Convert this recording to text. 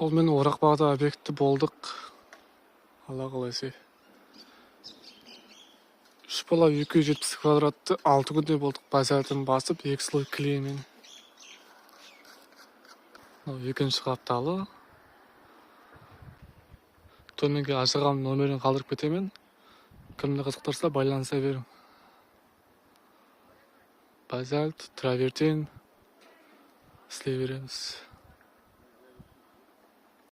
Сонымен орақ бағда объекті болдық. Алла қалайсы. 3 бала 270 квадратты 6 күнде болдық. Базардың басып, 2 слой клеймен. Екінші қапталы. Төменге ашығам номерін қалдырып кетемен. Кімді қызықтырса байланыса берің. Базальт, травертин істей береміз.